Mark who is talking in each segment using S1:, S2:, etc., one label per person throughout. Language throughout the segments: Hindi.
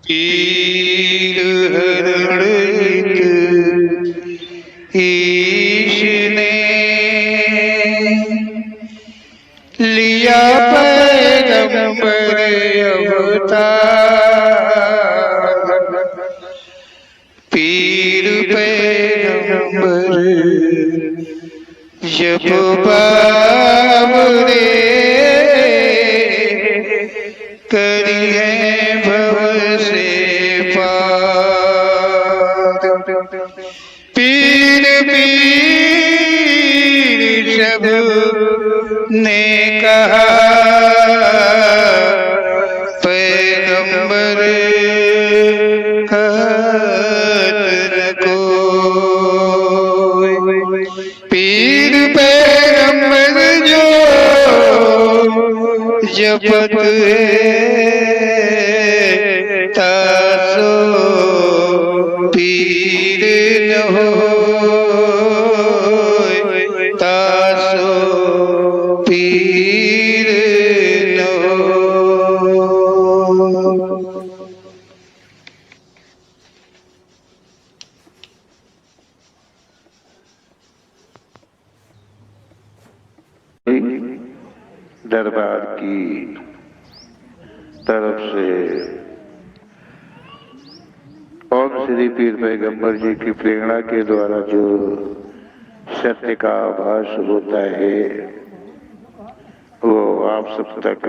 S1: पीर हरणित ईश ने लिया पैगंबर अवतार। पीर पैगंबर जब बाबरे करिए भव से पार। पीर पीर सब ने कहा पैगंबर कहत न कोई। पीर पैगंबर जो जपत तासो पीर न होय, तासो पीर न होय। दरबार की तरफ से ओम श्री पीर पैगंबर जी की प्रेरणा के द्वारा जो सत्य का आभास होता है वो आप सब तक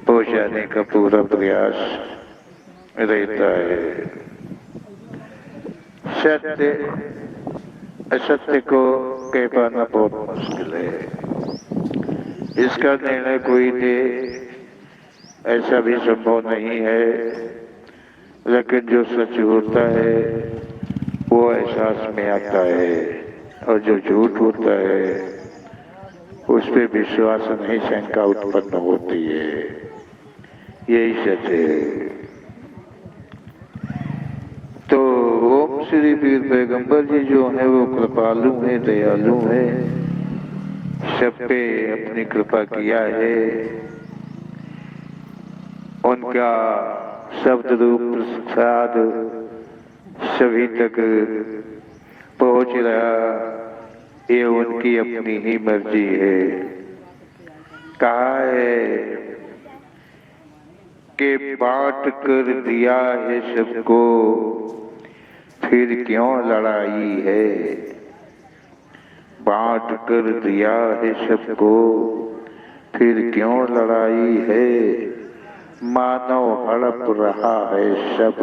S1: पहुंचाने का पूरा प्रयास रहता है। सत्य असत्य को कह पाना बहुत मुश्किल है। इसका निर्णय कोई दे ऐसा भी संभव नहीं है, लेकिन जो सच होता है वो एहसास में आता है और जो झूठ होता है उस पे विश्वास नहीं शंका उत्पन्न होती है। यही सच है। तो ओम श्री पीर पैगंबर जी जो है वो कृपालु है, दयालु है, सब पे अपनी कृपा किया है। उनका शब्द रूप प्रसाद सभी तक पहुंच रहा, ये उनकी अपनी ही मर्जी है। कहा है कि बांट कर दिया है सबको, फिर क्यों लड़ाई है। बांट कर दिया है सबको, फिर क्यों लड़ाई है। मानव हड़प रहा है सब,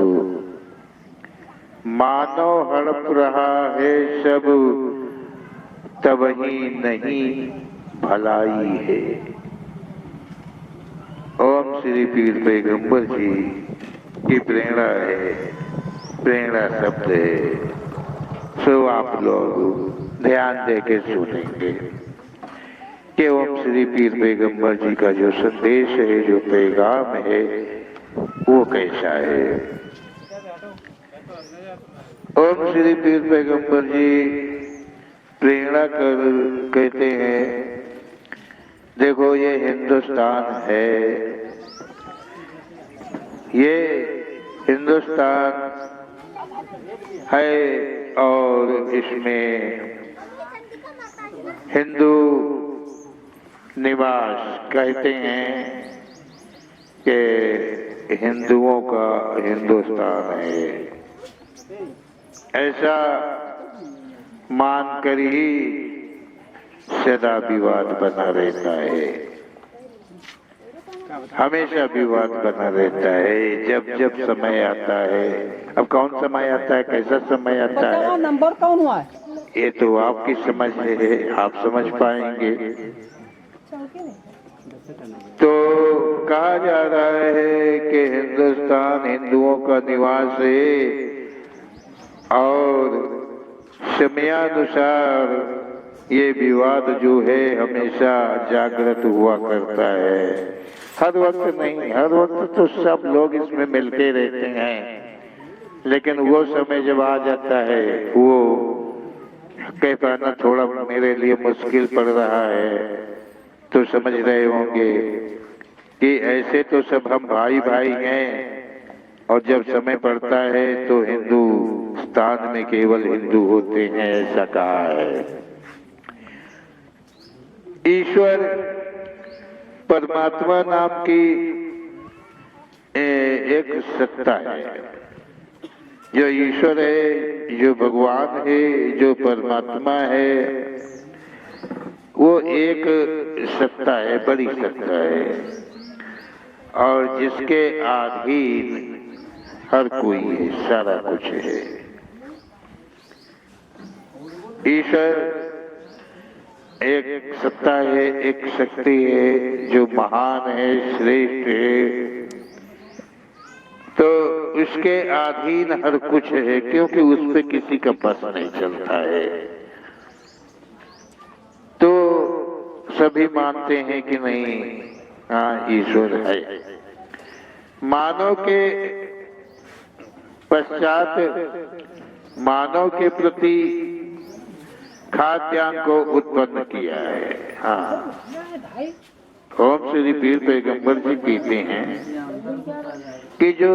S1: मानव हड़प रहा है सब, तब ही नहीं भलाई है। ओम श्री पीर पैगंबर जी की प्रेरणा है, प्रेरणा शब्द है। सो आप लोग ध्यान दे के सुनेंगे कि ओम श्री पीर पैगंबर जी का जो संदेश है, जो पैगाम है, वो कैसा है। ओम श्री पीर पैगंबर जी प्रेरणा कर कहते हैं, देखो ये हिंदुस्तान है, ये हिंदुस्तान है और इसमें हिंदू निवास कहते हैं कि हिंदुओं का हिंदुस्तान है। ऐसा मानकर ही सदा विवाद बना रहता है, हमेशा विवाद बना रहता है। जब जब समय आता है, अब कौन समय आता है, कैसा समय आता है,
S2: नंबर कौन हुआ है,
S1: ये तो आपकी समझ है, आप समझ पाएंगे। तो कहा जा रहा है कि हिंदुस्तान हिंदुओं का निवास है और समयानुसार ये विवाद जो है हमेशा जागृत हुआ करता है। हर वक्त नहीं, हर वक्त तो सब लोग इसमें मिलते रहते हैं, लेकिन वो समय जब आ जाता है वो कह पाना थोड़ा मेरे लिए मुश्किल पड़ रहा है। तो समझ रहे होंगे कि ऐसे तो सब हम भाई भाई हैं, और जब समय पड़ता है तो हिंदुस्तान में केवल हिंदू होते हैं, ऐसा कहा है। ईश्वर परमात्मा नाम की एक सत्ता है। जो ईश्वर है, जो भगवान है, जो परमात्मा है, वो एक सत्ता है, बड़ी सत्ता है, और जिसके अधीन हर कोई है, सारा कुछ है। ईश्वर एक सत्ता है, एक शक्ति है जो महान है, श्रेष्ठ है, तो उसके अधीन हर कुछ है, क्योंकि उस पे किसी का बस नहीं चलता है। तो सभी मानते हैं कि नहीं, हाँ ईश्वर है। मानव के पश्चात मानव के प्रति खाद्यान्न को उत्पन्न किया है। हाँ, ओम श्री पीर पैगंबर जी कहते हैं कि जो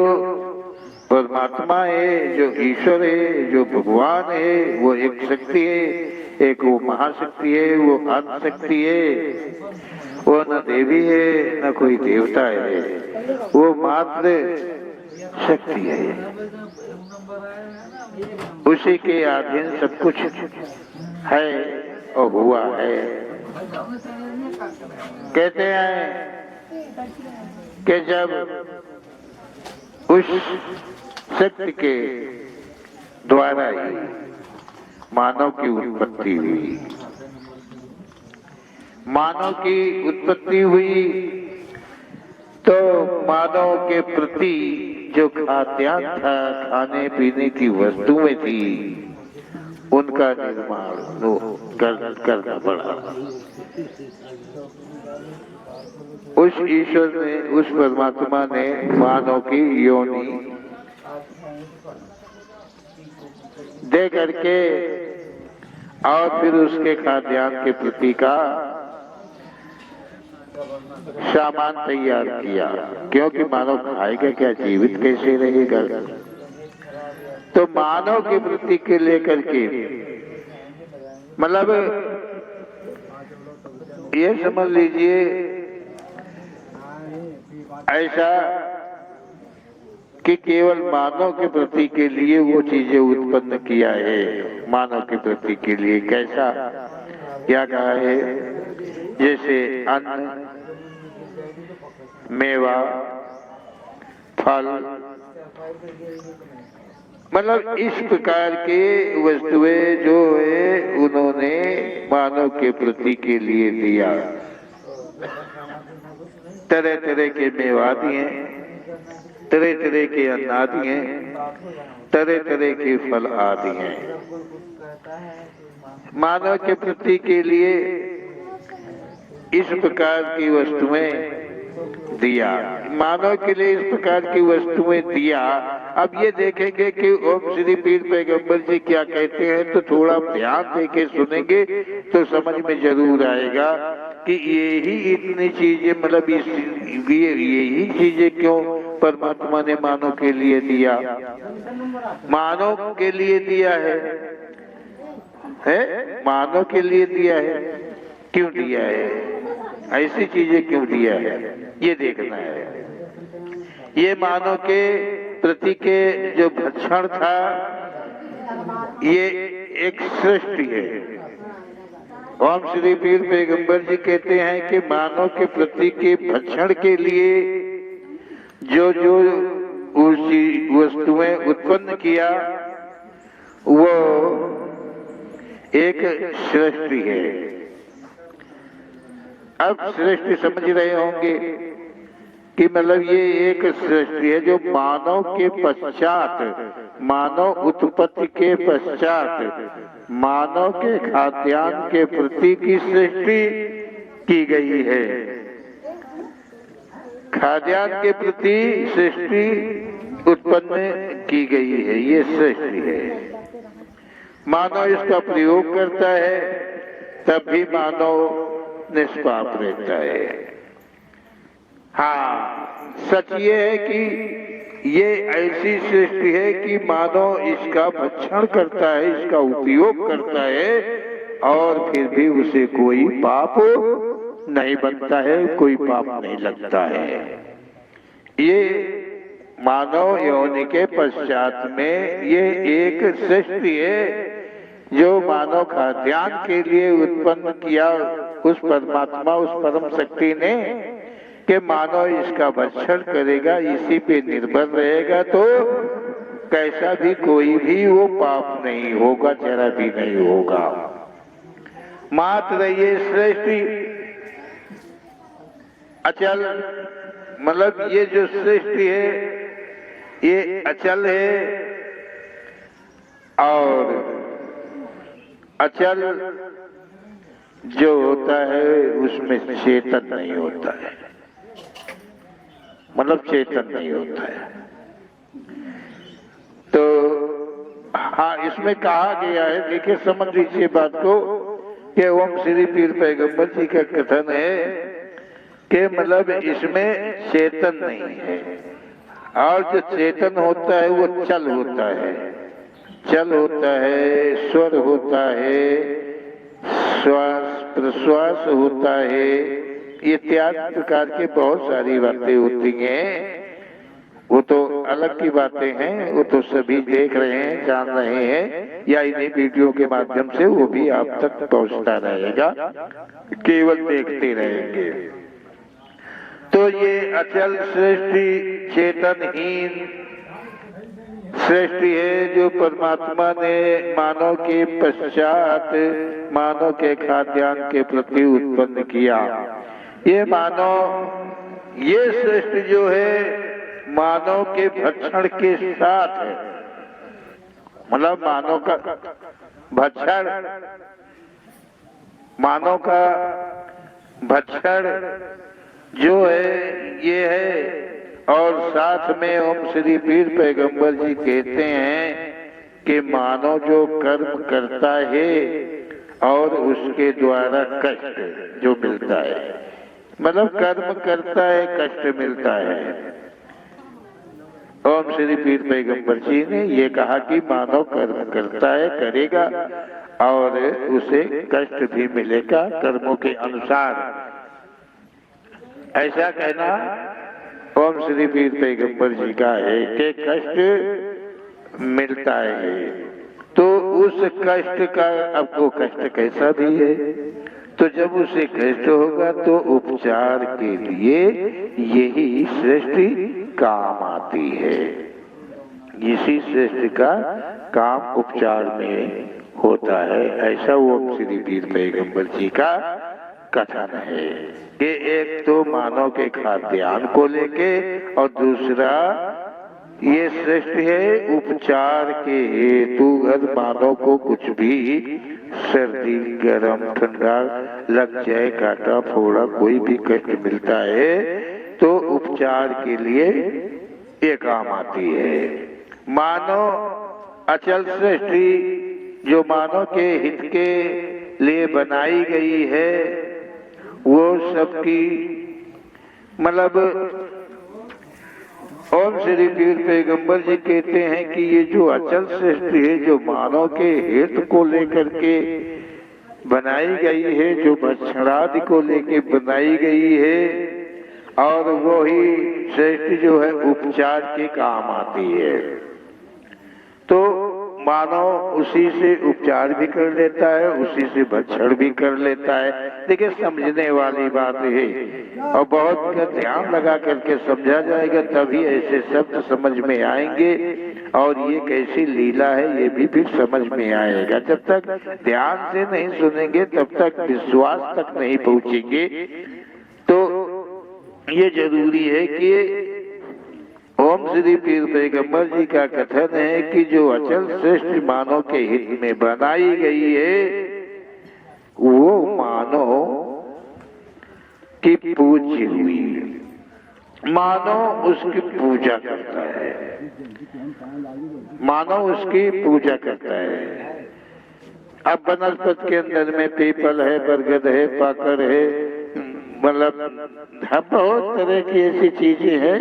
S1: परमात्मा है, जो ईश्वर है, जो भगवान है, वो एक शक्ति है, एक वो महाशक्ति है, वो आदिशक्ति है, वो न देवी है न कोई देवता है, वो मात्र शक्ति है। उसी के अधीन सब कुछ है और हुआ है। कहते हैं कि जब उस शक्ति के द्वारा ही मानव की उत्पत्ति हुई, मानव की उत्पत्ति हुई, तो मानव के प्रति जो खाद्यान्न था, खाने पीने की वस्तुएं थी, उनका निर्माण करना पड़ा। उस ईश्वर ने, उस परमात्मा ने मानव की योनि दे करके और फिर उसके खाद्यान्न के प्रति का सामान तैयार किया, क्योंकि मानव खाएगा क्या, जीवित कैसे रहेगा। तो मानव के प्रति के लेकर के, मतलब ये समझ लीजिए ऐसा कि केवल मानव के प्रति के लिए वो चीजें उत्पन्न किया है। मानव के प्रति के लिए कैसा, क्या कहा है, जैसे अन्न, मेवा, फल, मतलब इस प्रकार के वस्तुएं जो है उन्होंने मानव के प्रति के लिए दिया। तरह तरह के मेवा दिए, तरह तरह के अन्न दिए, तरह तरह के फल आदि हैं। मानव के प्रति के लिए इस प्रकार की वस्तुएं दिया, मानव के लिए इस प्रकार की वस्तुएं दिया। अब ये देखेंगे कि ओम श्री पीर पैगंबर जी क्या कहते हैं, तो थोड़ा ध्यान देके सुनेंगे तो समझ में जरूर आएगा कि यही इतनी चीजें, मतलब यही चीजें क्यों परमात्मा ने मानव के लिए दिया, मानव के लिए दिया है, मानव के लिए दिया है। क्यों दिया है, ऐसी चीजें क्यों दिया है, ये देखना है। ये मानव के प्रति के जो भक्षण था, ये एक सृष्टि है। ओम श्री पीर पैगंबर जी कहते हैं कि मानव के प्रति के भक्षण के लिए जो जो उसी वस्तुएं उत्पन्न किया, वो एक सृष्टि है। अब सृष्टि समझ रहे होंगे कि मतलब ये एक सृष्टि है जो मानव के पश्चात, मानव उत्पत्ति के पश्चात मानव के खाद्यान्न के प्रति की सृष्टि की गई है। खाद्यान्न के प्रति सृष्टि उत्पन्न की गई है, ये सृष्टि है। मानव इसका प्रयोग करता है, तब भी मानव निष्पाप रहता है। हाँ, सच ये है कि ये ऐसी सृष्टि है कि मानव इसका भक्षण करता है, इसका उपयोग करता है और फिर भी उसे कोई पाप नहीं बनता है, कोई पाप नहीं लगता है। ये मानव योनि के पश्चात में ये एक सृष्टि है जो मानव खाद्यान्न के लिए उत्पन्न किया उस परमात्मा, उस परम शक्ति ने, कि मानव इसका भक्षण करेगा, इसी पे निर्भर रहेगा तो कैसा भी कोई भी वो पाप नहीं होगा, जरा भी नहीं होगा। मात्र ये सृष्टि अचल, मतलब ये जो सृष्टि है ये अचल है और अचल जो होता है उसमें चेतन नहीं होता है, मतलब चेतन नहीं होता है। तो हाँ, इसमें कहा गया है, देखिए समझ लीजिए बात को, कि ओम श्री पीर पैगंबर जी का कथन है कि मतलब इसमें चेतन नहीं है, और जो चेतन होता है वो चल होता है, चल होता है, स्वर होता है, श्वास प्रश्वास होता है, इत्यादि प्रकार के बहुत सारी बातें होती हैं। वो तो अलग की बातें हैं, वो तो सभी देख रहे हैं, जान रहे हैं, या इन्हीं वीडियो के माध्यम से वो भी आप तक पहुंचता रहेगा, केवल देखते रहेंगे। तो ये अचल सृष्टि चेतनहीन सृष्टि है जो परमात्मा ने मानव के पश्चात मानव के खाद्यान्न के प्रति उत्पन्न किया। ये मानव, ये सृष्टि जो है मानव के भक्षण के साथ है, मतलब मानव का भक्षण, मानव का भक्षण जो है ये है। और साथ में ओम श्री पीर पैगंबर जी कहते हैं कि मानव जो कर्म करता है और उसके द्वारा कष्ट जो मिलता है, मतलब कर्म करता है कष्ट मिलता है। ओम श्री पीर पैगंबर जी ने ये कहा कि मानव कर्म करता है, करेगा और उसे कष्ट भी मिलेगा कर्मों के अनुसार, ऐसा कहना ओम श्री पीर पैगंबर जी का है कि कष्ट मिलता है। तो उस कष्ट का, आपको कष्ट कैसा भी है, तो जब उसे कष्ट होगा तो उपचार के लिए यही सृष्टि काम आती है। इसी सृष्टि का काम उपचार में होता है, ऐसा ओम श्री पीर पैगंबर जी का कथन है कि एक तो मानव के खाद्यान्न को लेके और दूसरा ये सृष्टि है उपचार के हेतु। अगर मानव को कुछ भी सर्दी गर्म ठंडा लग जाए, काटा फोड़ा कोई भी कष्ट मिलता है तो उपचार के लिए ये काम आती है। मानव अचल सृष्टि जो मानव के हित के लिए बनाई गई है वो सबकी, मतलब ओम श्री पीर पैगंबर जी कहते हैं कि ये जो अचल सृष्टि है जो मानव के हित को लेकर के बनाई गई है, जो भक्षणादि को लेकर बनाई गई है, और वही सृष्टि जो है उपचार के काम आती है। तो मानव उसी से उपचार भी कर लेता है, उसी से भक्षण भी कर लेता है। देखिए समझने वाली बात है और बहुत का ध्यान लगा करके समझा जाएगा तभी ऐसे शब्द समझ में आएंगे और ये कैसी लीला है ये भी फिर समझ में आएगा। जब तक ध्यान से नहीं सुनेंगे तब तक विश्वास तक नहीं पहुंचेंगे। तो ये जरूरी है कि ओम श्री पीर पैगंबर जी का कथन है कि जो अचल सृष्टि मानव के हित में बनाई गई है वो मानव की पूज्य हुई, मानव उसकी पूजा करता है, मानव उसकी पूजा करता है। अब वनस्पति के अंदर में पीपल है, बरगद है, पाकड़ है, मतलब बहुत तरह की ऐसी चीजें हैं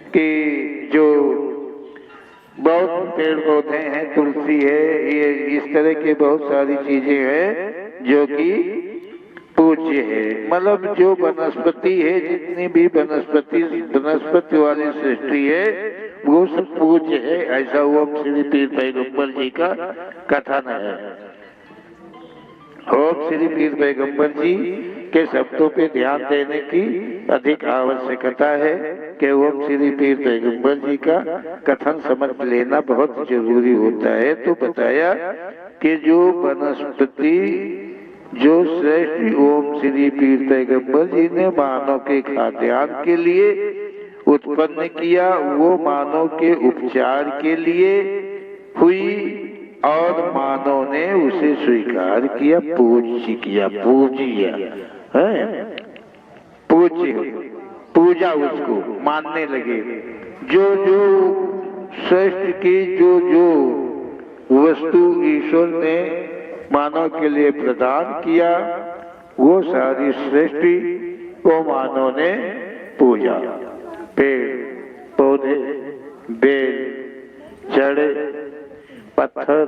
S1: कि जो बहुत पेड़ पौधे हैं, तुलसी है, ये इस तरह की बहुत सारी चीजें हैं जो कि पूज्य है। मतलब जो वनस्पति है, जितनी भी वनस्पति वाली सृष्टि है वो सब पूज्य है, ऐसा ओम श्री पीर पैगंबर जी का कथन है। ओम श्री पीर पैगंबर जी के शब्दों पे ध्यान देने की अधिक आवश्यकता है कि ओम श्री पीर पैगंबर जी का कथन समझ लेना बहुत जरूरी होता है। तो बताया कि जो वनस्पति जो श्रेष्ठ ओम श्री पीर पैगंबर जी ने मानव के खाद्यान्न के लिए उत्पन्न किया, वो मानव के उपचार के लिए हुई और मानव ने उसे स्वीकार किया, पूज्य किया, पूजिया है, पूज्य, पूजा, उसको मानने लगे। जो जो श्रेष्ठ की जो जो वस्तु ईश्वर ने मानव के लिए प्रदान किया, वो सारी सृष्टि को मानव ने पूजा। पेड़ पौधे, बेल, जड़े, पत्थर,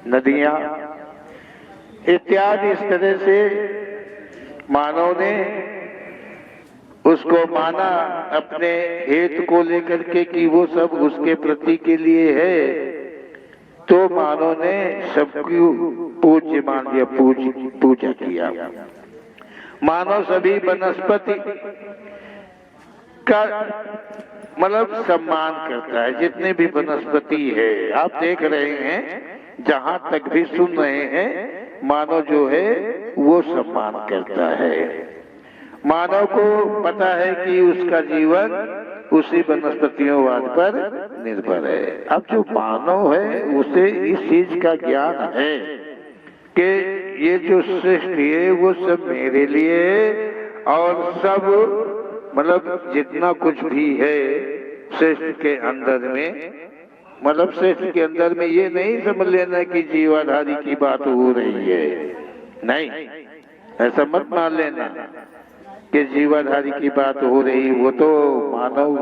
S1: नदियां इत्यादि, इस तरह से मानव ने उसको माना अपने हेतु को लेकर के कि वो सब उसके प्रति के लिए है। तो मानव ने सबको पूज्य मान लिया, पूजा किया। मानव सभी वनस्पति का मतलब सम्मान करता है, जितने भी वनस्पति है। आप देख रहे हैं, जहां तक भी सुन रहे हैं, मानव जो है वो सम्मान करता है। मानव को पता है कि उसका जीवन उसी वनस्पतियों पर निर्भर है। अब जो मानव है उसे इस चीज का ज्ञान है कि ये जो सृष्टि है वो सब मेरे लिए है, और सब मतलब जितना कुछ भी है सृष्टि के अंदर में, मतलब सृष्टि के अंदर में ये नहीं समझ लेना कि जीवाधारी की बात हो रही है, नहीं, ऐसा मत मान लेना कि जीवाधारी की बात हो रही। वो तो मानव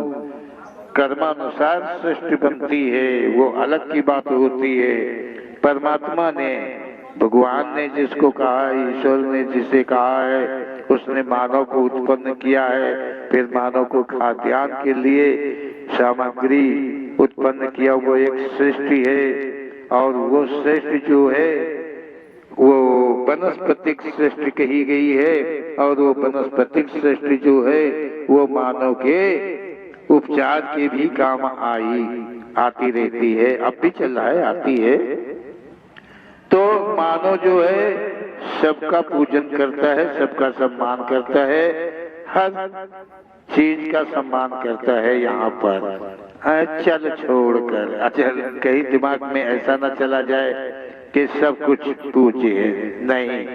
S1: कर्मानुसार सृष्टि बनती है, वो अलग की बात होती है। परमात्मा ने, भगवान ने जिसको कहा, ईश्वर ने जिसे कहा है, उसने मानव को उत्पन्न किया है, फिर मानव को खाद्यान्न के लिए सामग्री उत्पन्न किया, वो एक सृष्टि है। और वो सृष्टि जो है वो वनस्पतिक सृष्टि कही गई है, और वो वनस्पतिक सृष्टि जो है वो मानव के उपचार के भी काम आती रहती है, अब भी चल रहा है, आती है। तो मानव जो है सबका पूजन करता है, सबका सम्मान करता है, हर चीज का सम्मान करता है यहाँ पर। चल छोड़कर, अचल कहीं दिमाग में ऐसा न चला जाए कि सब कुछ पूज्य है, नहीं,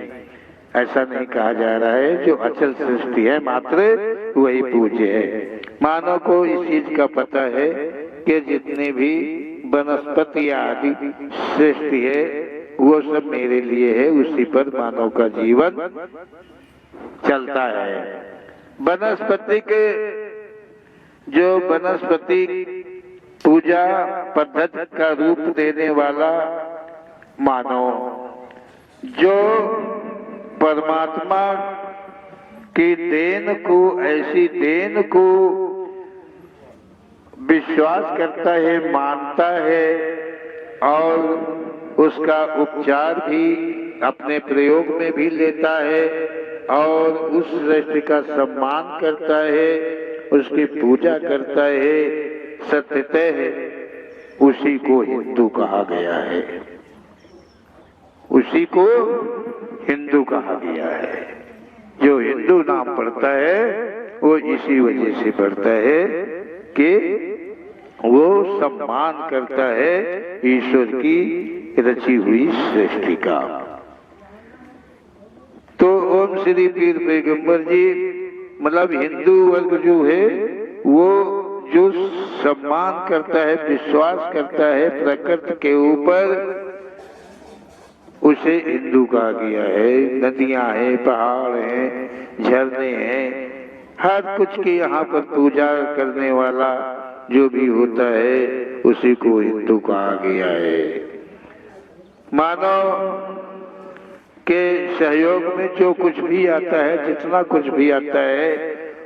S1: ऐसा नहीं कहा जा रहा है। जो अचल सृष्टि है मात्र वही पूज्य है। मानव को इस चीज का पता है कि जितने भी वनस्पति आदि सृष्टि है वो सब मेरे लिए है, उसी पर मानव का जीवन चलता है। वनस्पति के जो वनस्पति पूजा पद्धति का रूप देने वाला मानव, जो परमात्मा की देन को, ऐसी देन को विश्वास करता है, मानता है, और उसका उपचार भी अपने प्रयोग में भी लेता है, और उस सृष्टि का सम्मान करता है, उसकी पूजा करता है, सत्यतः है, उसी को हिंदू कहा गया है, उसी को हिंदू कहा गया है। जो हिंदू नाम पड़ता है वो इसी वजह से पड़ता है कि वो सम्मान करता है ईश्वर की रची हुई सृष्टि का। तो ओम श्री पीर पैगंबर जी मतलब हिंदू वर्ग जो है वो जो सम्मान करता है, विश्वास करता है प्रकृति के ऊपर, उसे हिंदू कहा गया है। नदियां हैं, पहाड़ हैं, झरने हैं, हर कुछ की यहाँ पर पूजा करने वाला जो भी होता है उसी को हिंदू कहा गया है। मानव के सहयोग में जो कुछ भी आता है, जितना कुछ भी आता है,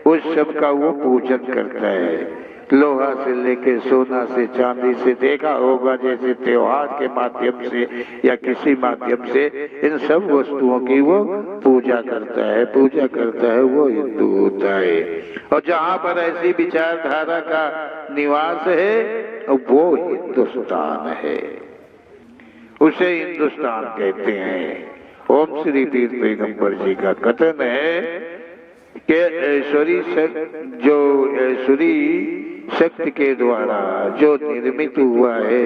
S1: उस सब का वो पूजन करता है। लोहा से लेके सोना से चांदी से, देखा होगा जैसे त्योहार के माध्यम से या किसी माध्यम से इन सब वस्तुओं की वो पूजा करता है। पूजा करता है वो हिंदू होता है। और जहाँ पर ऐसी विचारधारा का निवास है वो हिंदुस्तान है, उसे हिंदुस्तान कहते हैं। ओम श्री पीर पैगंबर जी का कथन है कि ईश्वरी शक्ति के द्वारा जो निर्मित हुआ है,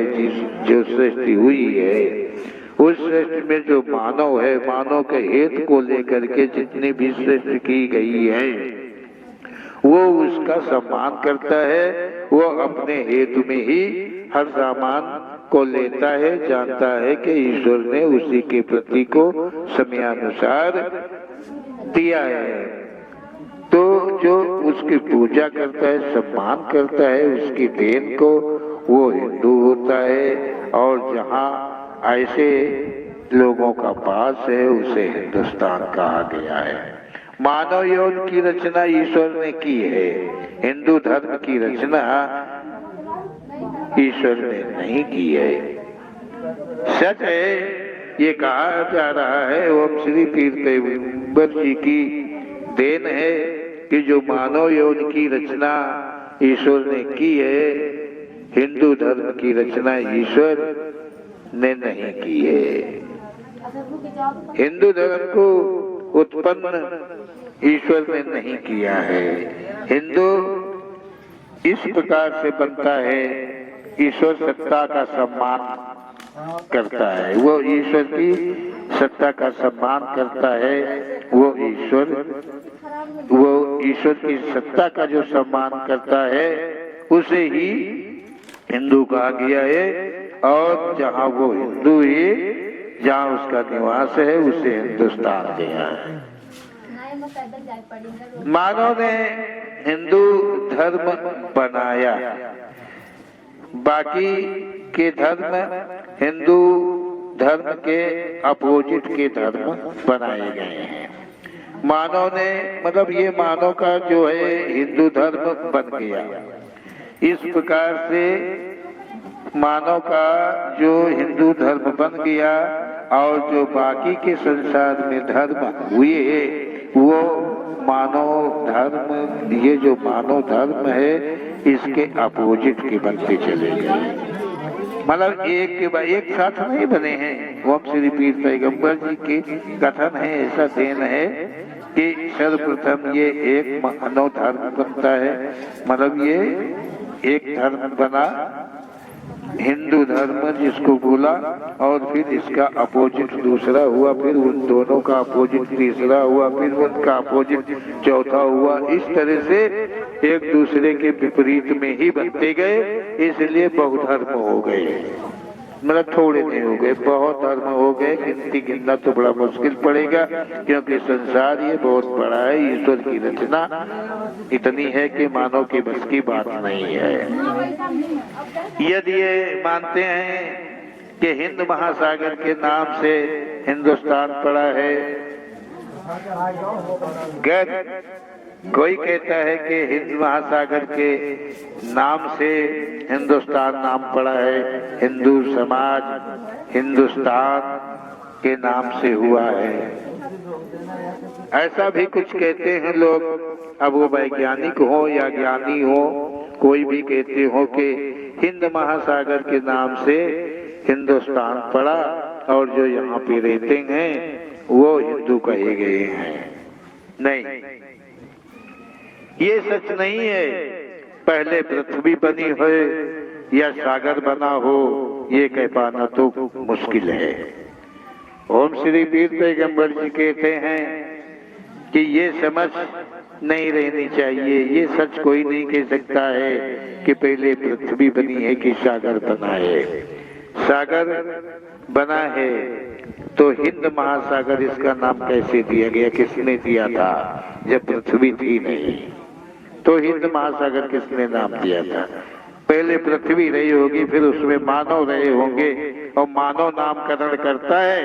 S1: जो सृष्टि हुई है, उस सृष्टि में जो मानव है, मानव के हित को लेकर के जितनी भी सृष्टि की गई है वो उसका सम्मान करता है। वो अपने हेतु में ही हर सामान को लेता है, जानता है कि ईश्वर ने उसी के प्रति को समयानुसार दिया है। तो जो उसकी पूजा करता है, सम्मान करता है उसकी देन को, वो हिंदू होता है। और जहाँ ऐसे लोगों का वास है उसे हिंदुस्तान कहा गया है। मानव यौन की रचना ईश्वर ने की है, हिंदू धर्म की रचना ईश्वर ने नहीं की है। सच है, ये कहा जा रहा है ओम श्री पीर पैगंबर जी की देन है कि जो मानव यौन की रचना ईश्वर ने की है, हिंदू धर्म की रचना ईश्वर ने नहीं की है। हिंदू धर्म को उत्पन्न ईश्वर ने नहीं किया है। हिंदू इस प्रकार से बनता है, ईश्वर सत्ता का सम्मान करता है, वो ईश्वर की सत्ता का सम्मान करता है। वो ईश्वर की सत्ता का जो सम्मान करता है उसे ही हिंदू कहा गया है। और जहाँ वो हिंदू ही, जहाँ उसका निवास है, उसे हिंदुस्तान गया है। मानव ने हिंदू धर्म बनाया, बाकी के धर्म हिंदू धर्म के अपोजिट के धर्म बनाए गए हैं। मानव ने, मतलब ये मानव का जो है हिंदू धर्म बन गया। इस प्रकार से मानव का जो हिंदू धर्म बन गया और जो बाकी के संसार में धर्म हुए वो मानव धर्म, ये जो मानव धर्म है इसके अपोजिट के बनते चले गए। मतलब एक के बाद एक साथ नहीं बने हैं। ओम श्री पीर पैगंबर जी के कथन है, ऐसा देन है कि सर्वप्रथम ये एक मानव धर्म बनता है, मतलब ये एक धर्म बना हिंदू धर्म जिसको बोला, और फिर इसका अपोजिट दूसरा हुआ, फिर उन दोनों का अपोजिट तीसरा हुआ, फिर उनका अपोजिट चौथा हुआ। इस तरह से एक दूसरे के विपरीत में ही बनते गए, इसलिए बहुधर्म हो गए। मतलब थोड़े नहीं हो गए, बहुत धर्म हो गए। गिनती गिनना तो बड़ा मुश्किल पड़ेगा, क्योंकि संसार ये बहुत बड़ा है। ईश्वर की रचना इतनी है कि मानव के बस की बात नहीं है। यदि ये मानते हैं कि हिंद महासागर के नाम से हिंदुस्तान पड़ा है, गैर कोई कहता है कि हिंद महासागर के नाम से हिंदुस्तान नाम पड़ा है, हिंदू समाज हिंदुस्तान के नाम से हुआ है, ऐसा भी कुछ कहते हैं लोग। अब वो वैज्ञानिक हो या ज्ञानी हो, कोई भी कहते हो कि हिंद महासागर के नाम से हिंदुस्तान पड़ा और जो यहाँ पे रहते हैं वो हिंदू कहे गए हैं। नहीं, ये सच नहीं है। पहले पृथ्वी बनी हो या सागर बना हो, ये कह पाना तो मुश्किल है। ओम श्री पीर पैगंबर जी कहते हैं कि ये समझ नहीं रहनी चाहिए, ये सच कोई नहीं कह सकता है कि पहले पृथ्वी बनी है कि सागर बना है। सागर बना है तो हिंद महासागर इसका नाम कैसे दिया गया, किसने दिया था? जब पृथ्वी थी नहीं तो हिंद महासागर किसने नाम दिया था? पहले पृथ्वी रही होगी, फिर उसमें मानव रहे होंगे, और मानव नामकरण करता है,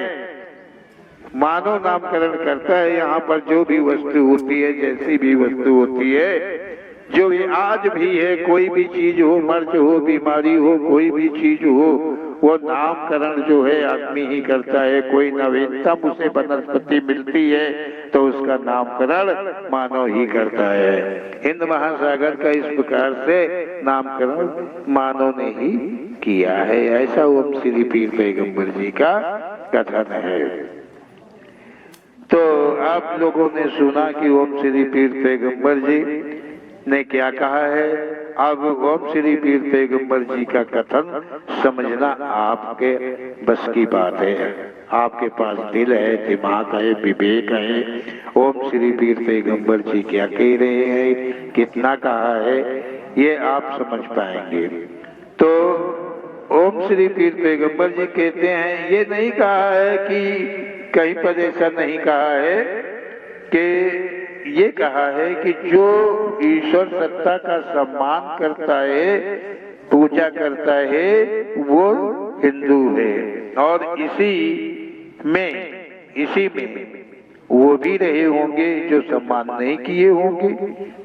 S1: मानव नामकरण करता है। यहाँ पर जो भी वस्तु होती है, जैसी भी वस्तु होती है, जो भी आज भी है, कोई भी चीज हो, मर्ज हो, बीमारी हो, कोई भी चीज हो, वो नामकरण जो है आदमी ही करता है। कोई नवीनतम उसे वनस्पति मिलती है तो उसका नामकरण मानव ही करता है। हिंद महासागर का इस प्रकार से नामकरण मानव ने ही किया है, ऐसा ओम श्री पीर पैगंबर जी का कथन है। तो आप लोगों ने सुना कि ओम श्री पीर पैगंबर जी ने क्या कहा है। अब ओम श्री पीर पैगंबर जी का कथन समझना आपके बस की बात है। आपके पास दिल है, दिमाग है, विवेक है। ओम श्री पीर पैगंबर जी क्या कह रहे हैं, कितना कहा है, ये आप समझ पाएंगे। तो ओम श्री पीर पैगंबर जी कहते हैं, ये नहीं कहा है कि कहीं पर ऐसा नहीं कहा है कि ये कहा है कि जो ईश्वर सत्ता का सम्मान करता है, पूजा करता है, वो हिंदू है। और इसी में वो भी रहे होंगे जो सम्मान नहीं किए होंगे,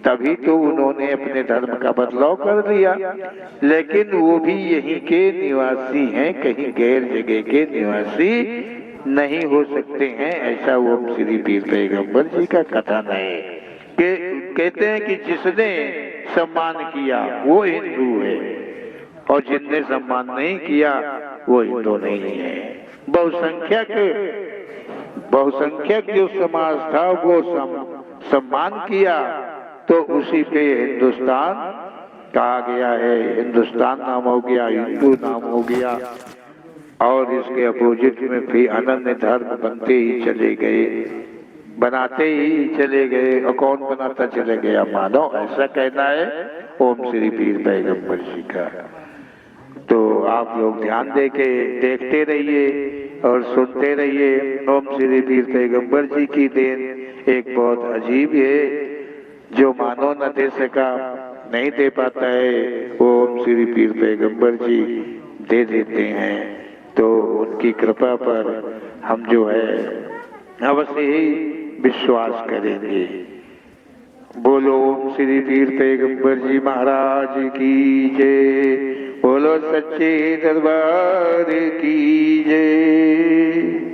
S1: तभी तो उन्होंने अपने धर्म का बदलाव कर दिया। लेकिन वो भी यहीं के निवासी हैं, कहीं गैर जगह के निवासी नहीं हो सकते हैं, ऐसा ओम श्री पीर पैगंबर जी का कथन है। कि कहते हैं कि जिसने सम्मान किया वो हिंदू है, और जिसने सम्मान नहीं किया वो हिंदू नहीं है। बहुसंख्यक जो समाज था वो सम्मान किया, तो उसी पे हिंदुस्तान कहा गया है। हिंदुस्तान नाम हो गया, हिंदू नाम हो गया। और इसके अपोजिट में फिर अनन्य धर्म बनते ही चले गए, बनाते ही चले गए। और कौन बनाता चले गया, मानव, ऐसा कहना है ओम श्री पीर पैगंबर जी का। तो आप लोग ध्यान दे के देखते रहिए और सुनते रहिए। ओम श्री पीर पैगंबर जी की देन एक बहुत अजीब है, जो मानव न दे सका, नहीं दे पाता है, वो ओम श्री पीर पैगंबर जी दे देते हैं। तो उनकी कृपा पर हम जो है अवश्य ही विश्वास करेंगे। बोलो ओम श्री पीर पैगंबर जी महाराज की जय, बोलो सच्चे दरबार की जय।